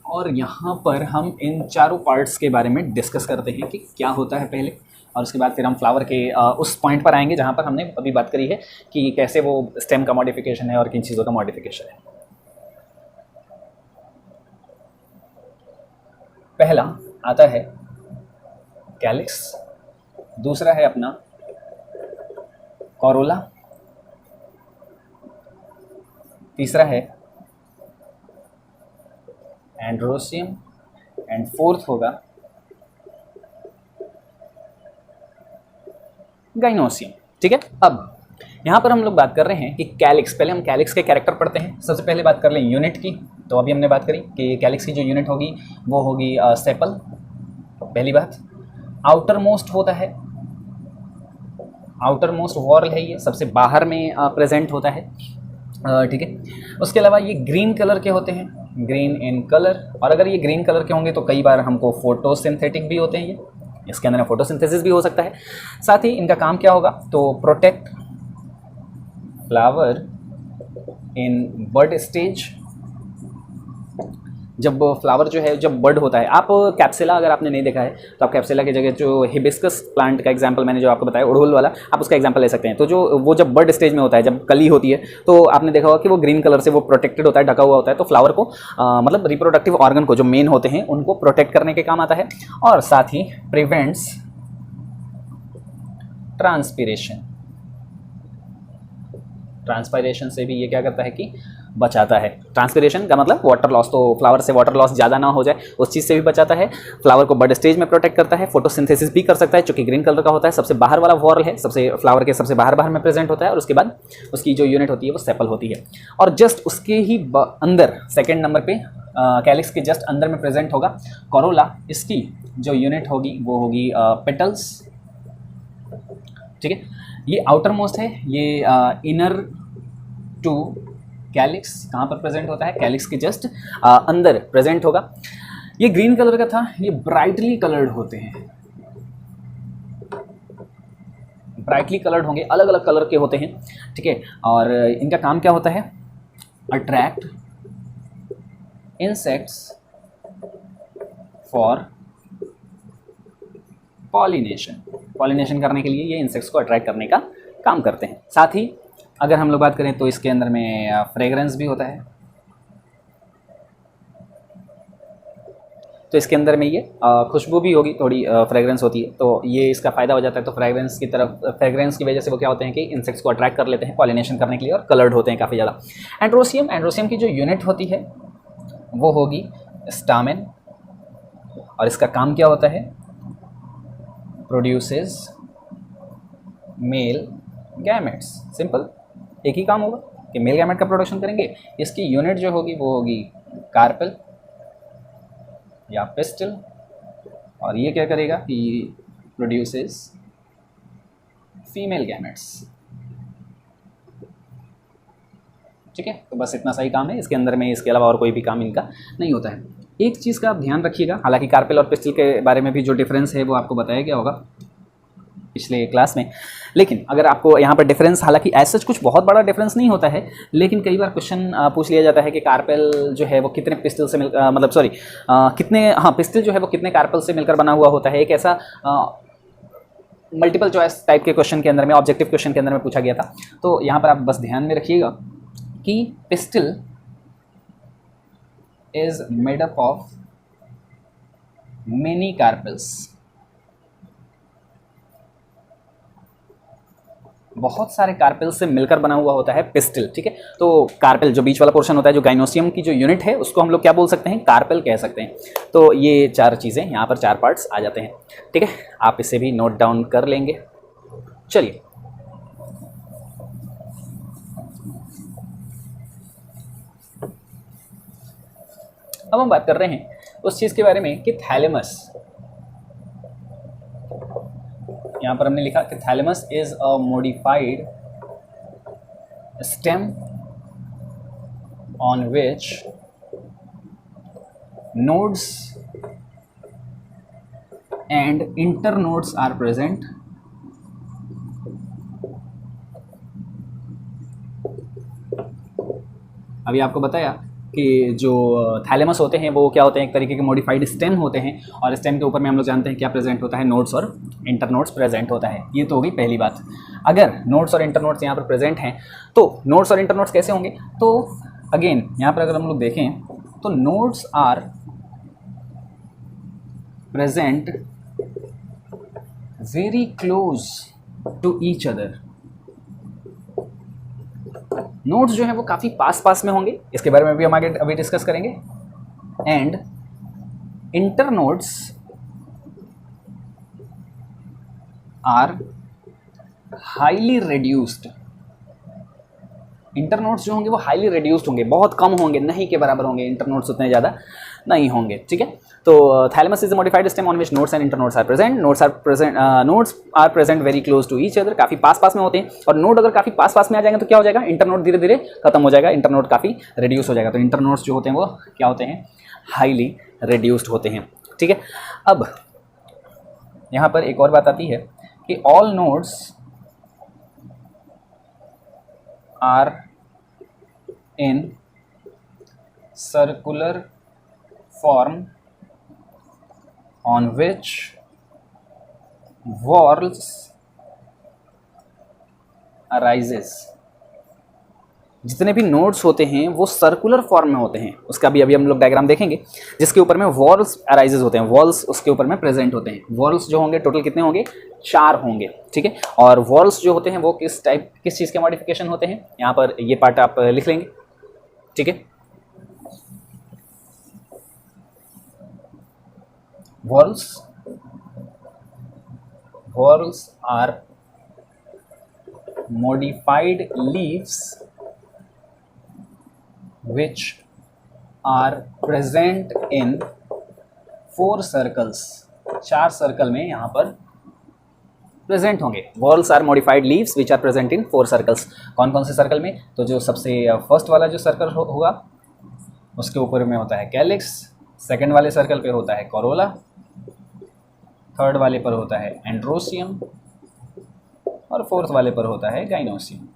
और यहाँ पर हम इन चारों पार्ट्स के बारे में डिस्कस करते हैं कि क्या होता है पहले, और उसके बाद फिर हम फ्लावर के उस पॉइंट पर आएंगे जहाँ पर हमने अभी बात करी है कि कैसे वो स्टेम का मॉडिफिकेशन है और किन चीज़ों का मॉडिफिकेशन है। पहला आता है कैलिक्स, दूसरा है अपना कोरोला, तीसरा है एंड्रोसियम एंड फोर्थ होगा गाइनोसियम। ठीक है, अब यहाँ पर हम लोग बात कर रहे हैं कि कैलिक्स, पहले हम कैलिक्स के कैरेक्टर पढ़ते हैं। सबसे पहले बात कर लें यूनिट की, तो अभी हमने बात करी कि कैलिक्स की जो यूनिट होगी वो होगी सेपल, पहली बात। आउटर मोस्ट होता है, आउटर मोस्ट वॉर्ल है, ये सबसे बाहर में प्रेजेंट होता है। ठीक है, उसके अलावा ये ग्रीन कलर के होते हैं, ग्रीन इन कलर, और अगर ये ग्रीन कलर के होंगे तो कई बार हमको फोटोसिंथेटिक भी होते हैं, ये इसके अंदर फोटोसिंथेसिस भी हो सकता है। साथ ही इनका काम क्या होगा, तो protect flower in bud stage, जब फ्लावर जो है जब बड होता है, आप कैप्सिला अगर आपने नहीं देखा है तो आप कैप्सिला की जगह जो हिबिस्कस प्लांट का एग्जांपल मैंने जो आपको बताया उड़हुल वाला, आप उसका एग्जांपल ले सकते हैं। तो जो वो जब बड स्टेज में होता है, जब कली होती है, तो आपने देखा होगा कि वो ग्रीन कलर से वो प्रोटेक्टेड होता है, ढका हुआ होता है। तो फ्लावर को मतलब रिप्रोडक्टिव ऑर्गन को जो मेन होते हैं उनको प्रोटेक्ट करने के काम आता है, और साथ ही प्रिवेंट्स ट्रांसपीरेशन, ट्रांसपायरेशन से भी ये क्या करता है कि बचाता है। ट्रांसपिरेशन का मतलब वाटर लॉस, तो फ्लावर से वाटर लॉस ज़्यादा ना हो जाए उस चीज़ से भी बचाता है। फ्लावर को बड स्टेज में प्रोटेक्ट करता है, फोटोसिंथेसिस भी कर सकता है चूँकि ग्रीन कलर का होता है। सबसे बाहर वाला वॉर्ल है, सबसे फ्लावर के सबसे बाहर में प्रेजेंट होता है, और उसके बाद उसकी जो यूनिट होती है वो सेपल होती है। और जस्ट उसके ही अंदर सेकेंड नंबर पे कैलिक्स के जस्ट अंदर में प्रेजेंट होगा कोरोला, इसकी जो यूनिट होगी वो होगी पेटल्स। ठीक है, ये आउटर मोस्ट है, ये इनर टू कैलिक्स कहाँ पर प्रेजेंट होता है, कैलिक्स के जस्ट अंदर प्रेजेंट होगा। ये ग्रीन कलर का था, ये ब्राइटली कलर्ड होते हैं, ब्राइटली कलर्ड होंगे, अलग अलग कलर के होते हैं। ठीक है, और इनका काम क्या होता है, attract insects for pollination, pollination करने के लिए ये इंसेक्ट्स को अट्रैक्ट करने का काम करते हैं। साथ ही अगर हम लोग बात करें तो इसके अंदर में फ्रेगरेंस भी होता है, तो इसके अंदर में ये खुशबू भी होगी, थोड़ी फ्रेगरेंस होती है, तो ये इसका फ़ायदा हो जाता है। तो फ्रेगरेंस की तरफ, फ्रेगरेंस की वजह से वो क्या होते हैं कि इंसेक्ट्स को अट्रैक्ट कर लेते हैं पॉलिनेशन करने के लिए, और कलर्ड होते हैं काफ़ी ज़्यादा। एंड्रोसियम, एंड्रोसियम की जो यूनिट होती है वो होगी स्टामेन, और इसका काम क्या होता है, प्रोड्यूसेस मेल गैमेट्स। सिंपल, एक ही काम होगा कि मेल गैमेट का प्रोडक्शन करेंगे। इसकी यूनिट जो होगी वो होगी कार्पेल या पिस्टल, और ये क्या करेगा कि प्रोड्यूसेस फीमेल गैमेट्स। ठीक है, तो बस इतना सही काम है इसके अंदर में, इसके अलावा और कोई भी काम इनका नहीं होता है। एक चीज़ का आप ध्यान रखिएगा, हालांकि कार्पेल और पिस्टल के बारे में भी जो डिफरेंस है वो आपको बताया गया होगा पिछले क्लास में, लेकिन अगर आपको यहाँ पर डिफरेंस, हालांकि ऐसा कुछ बहुत बड़ा डिफरेंस नहीं होता है, लेकिन कई बार क्वेश्चन पूछ लिया जाता है कि कार्पेल जो है वो कितने पिस्टल से मतलब सॉरी कितने, हाँ पिस्टल जो है वो कितने कार्पेल से मिलकर बना हुआ होता है। एक ऐसा मल्टीपल चॉइस टाइप के क्वेश्चन के अंदर में, ऑब्जेक्टिव क्वेश्चन के अंदर में पूछा गया था। तो यहाँ पर आप बस ध्यान में रखिएगा कि pistil is made up of many carpels, बहुत सारे कार्पेल से मिलकर बना हुआ होता है पिस्टल। ठीक है, तो कार्पेल जो बीच वाला पोर्शन होता है, जो गाइनोसियम की जो यूनिट है, उसको हम लोग क्या बोल सकते हैं, कार्पेल कह सकते हैं। तो ये चार चीज़ें यहाँ पर, चार पार्ट्स आ जाते हैं। ठीक है, आप इसे भी नोट डाउन कर लेंगे। चलिए, अब हम बात कर रहे हैं उस चीज़ के बारे में कि थैलेमस, यहाँ पर हमने लिखा कि thalamus is a modified stem on which nodes and internodes are present अभी आपको बताया कि जो थैलेमस होते हैं वो क्या होते हैं, एक तरीके के मॉडिफाइड स्टेम होते हैं, और स्टेम के ऊपर में हम लोग जानते हैं क्या प्रेजेंट होता है, नोड्स और इंटरनोड्स प्रेजेंट होता है। ये तो होगी पहली बात। अगर नोड्स और इंटरनोड्स यहाँ पर प्रेजेंट हैं तो नोड्स और इंटरनोड्स कैसे होंगे, तो अगेन यहाँ पर अगर हम लोग देखें तो nodes are present very close to each other. Nodes जो है वो काफ़ी पास पास में होंगे, इसके बारे में भी हम आगे अभी डिस्कस करेंगे। And internodes are highly reduced. Internodes जो होंगे वो हाईली रेड्यूस्ड होंगे, बहुत कम होंगे, नहीं के बराबर होंगे, इंटरनोड्स उतने ज़्यादा नहीं होंगे। ठीक है, तो thalamus is a modified stem on which nodes and internodes are present. Nodes are present very close to each other, काफ़ी पास पास में होते हैं। और नोड अगर काफ़ी पास पास में आ जाएंगे तो क्या हो जाएगा, इंटरनोड धीरे धीरे खत्म हो जाएगा, इंटरनोड काफ़ी रिड्यूस हो जाएगा। तो इंटरनोड्स जो होते हैं वो क्या होते हैं, हाईली रिड्यूस्ड होते हैं। ठीक है, अब यहाँ पर एक और बात आती है कि all nodes are in circular form on which whorls arises। जितने भी नोड्स होते हैं वो सर्कुलर फॉर्म में होते हैं, उसका भी अभी हम लोग डायग्राम देखेंगे, जिसके ऊपर में वॉल्स अराइजेज होते हैं, वॉल्स उसके ऊपर में प्रेजेंट होते हैं। वॉल्स जो होंगे टोटल कितने होंगे, 4 होंगे। ठीक है, और वॉल्स जो होते हैं वो किस चीज़ के मॉडिफिकेशन होते हैं, यहाँ पर ये पार्ट आप लिख लेंगे। ठीक है, whorls are modified leaves which are present in 4 circles। 4 circle में यहाँ पर प्रेजेंट होंगे। whorls are modified leaves which are present in 4 circles। कौन कौन से सर्कल में, तो जो सबसे फर्स्ट वाला जो सर्कल होगा उसके ऊपर में होता है कैलिक्स, सेकंड वाले सर्कल पे होता है कोरोला, थर्ड वाले पर होता है एंड्रोसियम, और फोर्थ वाले पर होता है गाइनोसियम।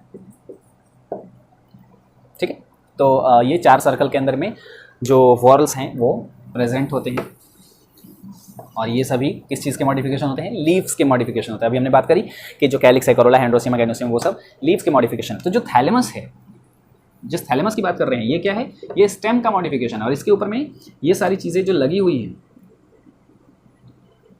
ठीक है, तो ये 4 सर्कल के अंदर में जो वॉर्ल्स हैं वो प्रेजेंट होते हैं, और ये सभी किस चीज़ के मॉडिफिकेशन होते हैं, लीव्स के मॉडिफिकेशन होते हैं। अभी हमने बात करी कि जो कैलिक्स है, कोरोला है, एंड्रोसियम है, गाइनोसियम, वो सब लीव्स के मॉडिफिकेशन। तो जो थैलेमस है, जिस थैलेमस की बात कर रहे हैं, ये क्या है, ये स्टेम का मॉडिफिकेशन है, और इसके ऊपर में ये सारी चीज़ें जो लगी हुई हैं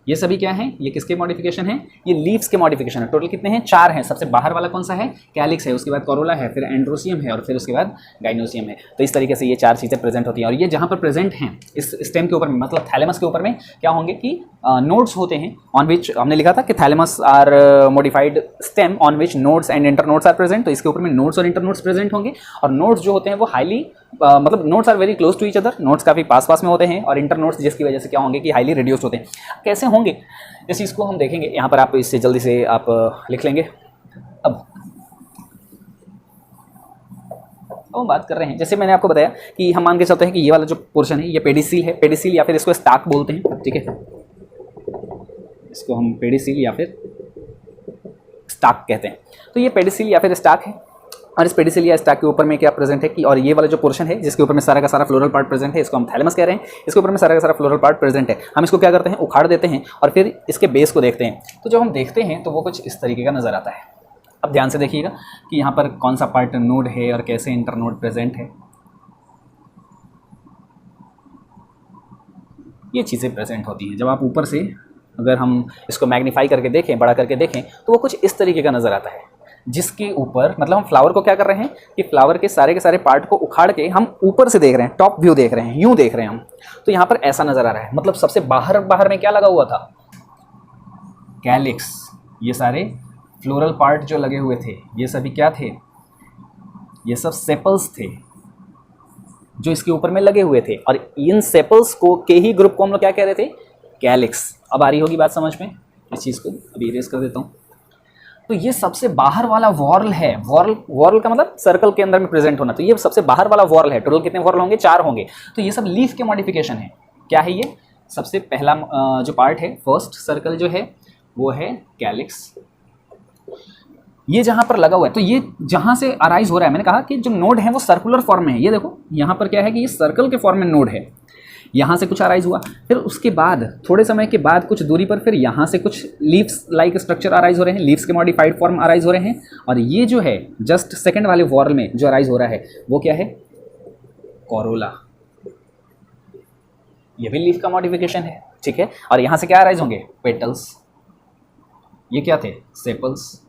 ये सभी क्या हैं, ये किसके मॉडिफिकेशन है, ये लीव्स के मॉडिफिकेशन है। टोटल कितने हैं, 4 हैं। सबसे बाहर वाला कौन सा है, कैलिक्स है, उसके बाद कोरोला है, फिर एंड्रोसियम है, और फिर उसके बाद गाइनोसियम है। तो इस तरीके से ये 4 चीज़ें प्रेजेंट होती हैं, और ये जहाँ पर प्रेजेंट हैं इस स्टेम के ऊपर में, मतलब थैलेमस के ऊपर में क्या होंगे कि नोड्स होते हैं ऑन विच, हमने लिखा था कि thalamus are modified stem on which nodes and internodes are present. तो इसके ऊपर में नोड्स और इंटरनोड्स प्रेजेंट होंगे, और नोड्स जो होते हैं वो हाईली मतलब nodes are very close to each other, nodes काफ़ी पास पास में होते हैं, और इंटरनोड्स जिसकी वजह से क्या होंगे कि हाईली रिड्यूस्ड होते हैं। कैसे होंगे इस चीज़ को हम देखेंगे, यहाँ पर आप इससे जल्दी से आप लिख लेंगे। अब हम बात कर रहे हैं, जैसे मैंने आपको बताया कि हम मान के चलते हैं कि ये वाला जो पोर्शन है ये पेडिसील है, पेडिसील या फिर इसको स्टाक बोलते हैं। ठीक है, इसको हम पेडिसील या फिर स्टाक कहते हैं। तो ये पेडिसील या फिर स्टाक है, और इस पेडिसील या स्टाक के ऊपर में क्या प्रेजेंट है कि, और ये वाला जो पोर्शन है जिसके ऊपर में सारा का सारा फ्लोरल पार्ट प्रेजेंट है, इसको हम थैलेमस कह रहे हैं। इसके ऊपर में सारा का सारा फ्लोरल पार्ट प्रेजेंट है। हम इसको क्या करते हैं, उखाड़ देते हैं, और फिर इसके बेस को देखते हैं। तो जब हम देखते हैं तो वो कुछ इस तरीके का नज़र आता है। अब ध्यान से देखिएगा कि यहाँ पर कौन सा पार्ट नोड है और कैसे इंटरनोड प्रेजेंट है, ये चीज़ें प्रेजेंट होती हैं। जब आप ऊपर से अगर हम इसको मैग्नीफाई करके देखें, बड़ा करके देखें, तो वो कुछ इस तरीके का नज़र आता है, जिसके ऊपर मतलब हम फ्लावर को क्या कर रहे हैं कि फ्लावर के सारे पार्ट को उखाड़ के हम ऊपर से देख रहे हैं, टॉप व्यू देख रहे हैं, यूं देख रहे हैं हम। तो यहाँ पर ऐसा नज़र आ रहा है, मतलब सबसे बाहर में क्या लगा हुआ था, कैलिक्स। ये सारे फ्लोरल पार्ट जो लगे हुए थे ये सभी क्या थे, ये सब सेपल्स थे जो इसके ऊपर में लगे हुए थे, और इन सेपल्स को के ही ग्रुप को हम लोग क्या कह रहे थे, कैलिक्स। अब आ रही होगी बात समझ में, इस चीज़ को अभी इरेज कर देता हूँ। तो ये सबसे बाहर वाला वॉर्ल है, वॉर्ल का मतलब सर्कल के अंदर में प्रेजेंट होना। तो ये सबसे बाहर वाला वॉर्ल है। टोटल कितने वॉर्ल होंगे, 4 होंगे। तो ये सब लीफ के मॉडिफिकेशन है। क्या है ये, सबसे पहला जो पार्ट है, फर्स्ट सर्कल जो है वो है कैलिक्स। ये जहाँ पर लगा हुआ है, तो ये जहाँ से अराइज हो रहा है, मैंने कहा कि जो नोड है वो सर्कुलर फॉर्म में है। ये देखो यहाँ पर क्या है कि ये सर्कल के फॉर्म में नोड है, यहाँ से कुछ अराइज हुआ, फिर उसके बाद थोड़े समय के बाद कुछ दूरी पर फिर यहाँ से कुछ लीव्स लाइक स्ट्रक्चर अराइज हो रहे हैं, लीव्स के मॉडिफाइड फॉर्म अराइज हो रहे हैं। और ये जो है जस्ट सेकंड वाले वॉर्ल में जो अराइज हो रहा है वो क्या है, कोरोला। ये भी लीफ का मॉडिफिकेशन है, ठीक है। और यहाँ से क्या अराइज होंगे, पेटल्स। ये क्या थे, सेपल्स,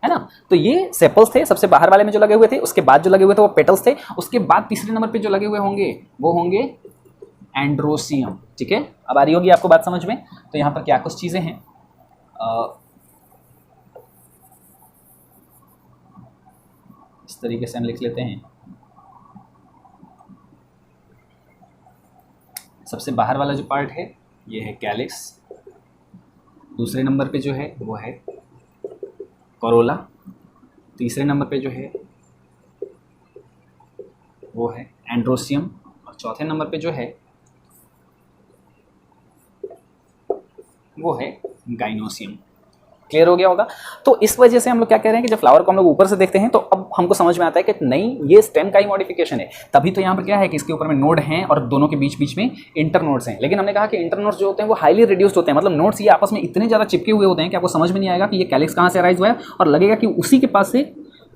है ना। तो ये सेपल्स थे सबसे बाहर वाले में जो लगे हुए थे, उसके बाद जो लगे हुए थे वो पेटल्स थे, उसके बाद तीसरे नंबर पे जो लगे हुए होंगे वो होंगे एंड्रोसियम, ठीक है। अब आ रही होगी आपको बात समझ में। तो यहाँ पर क्या कुछ चीज़ें हैं, इस तरीके से हम लिख लेते हैं। सबसे बाहर वाला जो पार्ट है ये है कैलिक्स, दूसरे नंबर पे जो है वो है कोरोला, तीसरे नंबर पे जो है वो है एंड्रोसियम, और चौथे नंबर पे जो है वो है गाइनोसियम। क्लियर हो गया होगा। तो इस वजह से हम लोग क्या कह रहे हैं कि जब फ्लावर को हम लोग ऊपर से देखते हैं तो अब हमको समझ में आता है कि नहीं, ये स्टेम का ही मॉडिफिकेशन है। तभी तो यहाँ पर क्या है कि इसके ऊपर में नोड हैं और दोनों के बीच बीच में इंटरनोड्स हैं। लेकिन हमने कहा कि इंटरनोड्स जो होते हैं वो हाईली रिड्यूस्ड होते हैं, मतलब नोड्स ये आपस में इतने ज़्यादा चिपके हुए होते हैं कि आपको समझ में नहीं आएगा कि ये कैलिक्स कहाँ से अराइज हुआ है, और लगेगा कि उसी के पास से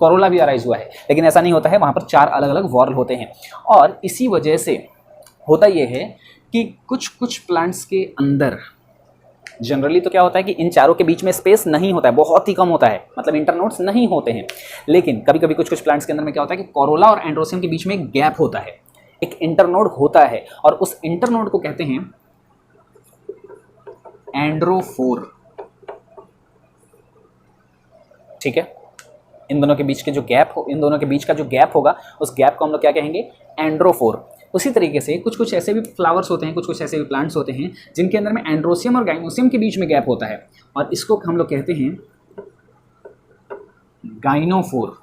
कोरोला भी अराइज हुआ है। लेकिन ऐसा नहीं होता है, वहाँ पर 4 अलग अलग वॉर्ल होते हैं। और इसी वजह से होता ये है कि कुछ प्लांट्स के अंदर जनरली तो क्या होता है कि इन चारों के बीच में स्पेस नहीं होता है, बहुत ही कम होता है, मतलब इंटरनोड्स नहीं होते हैं। लेकिन कभी कभी कुछ प्लांट्स के अंदर में क्या होता है कि कोरोला और एंड्रोसियम के बीच में एक गैप होता है, एक इंटरनोड होता है, और उस इंटरनोड को कहते हैं एंड्रोफोर, ठीक है। इन दोनों के बीच के जो गैप हो, इन दोनों के बीच का जो गैप होगा उस गैप को हम लोग क्या कहेंगे, एंड्रोफोर। उसी तरीके से कुछ ऐसे भी फ्लावर्स होते हैं, कुछ ऐसे भी प्लांट्स होते हैं जिनके अंदर में एंड्रोसियम और गाइनोसियम के बीच में गैप होता है, और इसको हम लोग कहते हैं गाइनोफोर।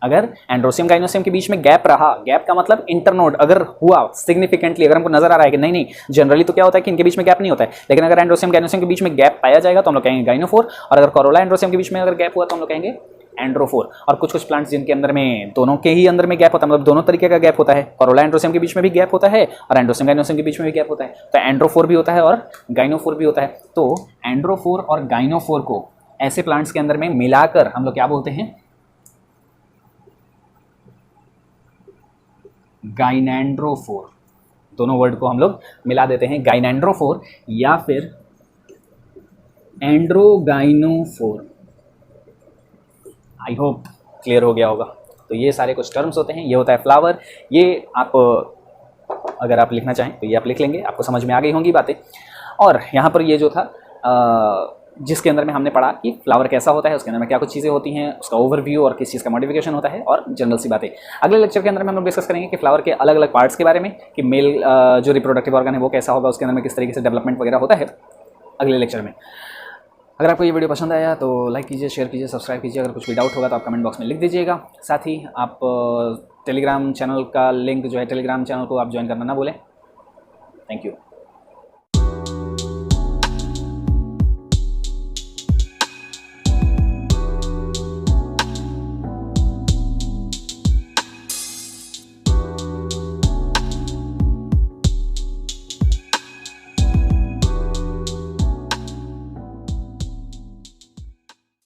अगर एंड्रोसियम गाइनोसियम के बीच में गैप रहा, गैप का मतलब इंटरनोड अगर हुआ सिग्निफिकेंटली, अगर हमको नजर आ रहा है कि नहीं जनरली तो क्या होता है कि इनके बीच में गैप नहीं होता है, लेकिन अगर एंड्रोसियम गाइनोसियम के बीच में गैप पाया जाएगा तो हम लोग कहेंगे गाइनोफोर, और अगर कोरोला एंड्रोसियम के बीच में अगर गैप हुआ तो हम लोग कहेंगे एंड्रोफोर। और कुछ प्लांट्स जिनके अंदर में दोनों के ही अंदर में गैप होता है, मतलब दोनों तरीके का गैप होता है, कोरोला एंड्रोसियम के बीच में भी गैप होता है और एंड्रोसियम गाइनोसियम के बीच में भी गैप होता है, तो एंड्रोफोर भी होता है और गाइनोफोर भी होता है। तो एंड्रोफोर और गाइनोफोर को ऐसे प्लांट्स के अंदर में मिलाकर हम लोग क्या बोलते हैं, गाइनेंड्रोफोर। दोनों वर्ड को हम लोग मिला देते हैं, गाइनेंड्रोफोर या फिर एंड्रोगाइनोफोर। आई होप क्लियर हो गया होगा। तो ये सारे कुछ टर्म्स होते हैं, ये होता है फ्लावर। ये आप अगर आप लिखना चाहें तो ये आप लिख लेंगे, आपको समझ में आ गई होंगी बातें। और यहाँ पर ये जो था जिसके अंदर में हमने पढ़ा कि फ्लावर कैसा होता है, उसके अंदर में क्या कुछ चीज़ें होती हैं, उसका ओवरव्यू और किस चीज़ का मॉडिफिकेशन होता है, और जनरल सी बातें। अगले लेक्चर के अंदर में हम लोग डिस्कस करेंगे कि फ्लावर के अलग अलग पार्ट्स के बारे में, कि मेल जो रिप्रोडक्टिव ऑर्गन है वो कैसा होगा, उसके अंदर में किस तरीके से डेवलपमेंट वगैरह होता है अगले लेक्चर में। अगर आपको ये वीडियो पसंद आया तो लाइक कीजिए, शेयर कीजिए, सब्सक्राइब कीजिए। अगर कुछ भी डाउट होगा तो आप कमेंट बॉक्स में लिख दीजिएगा। साथ ही आप टेलीग्राम चैनल का लिंक जो है, टेलीग्राम चैनल को आप ज्वाइन करना ना भूलें। Thank you.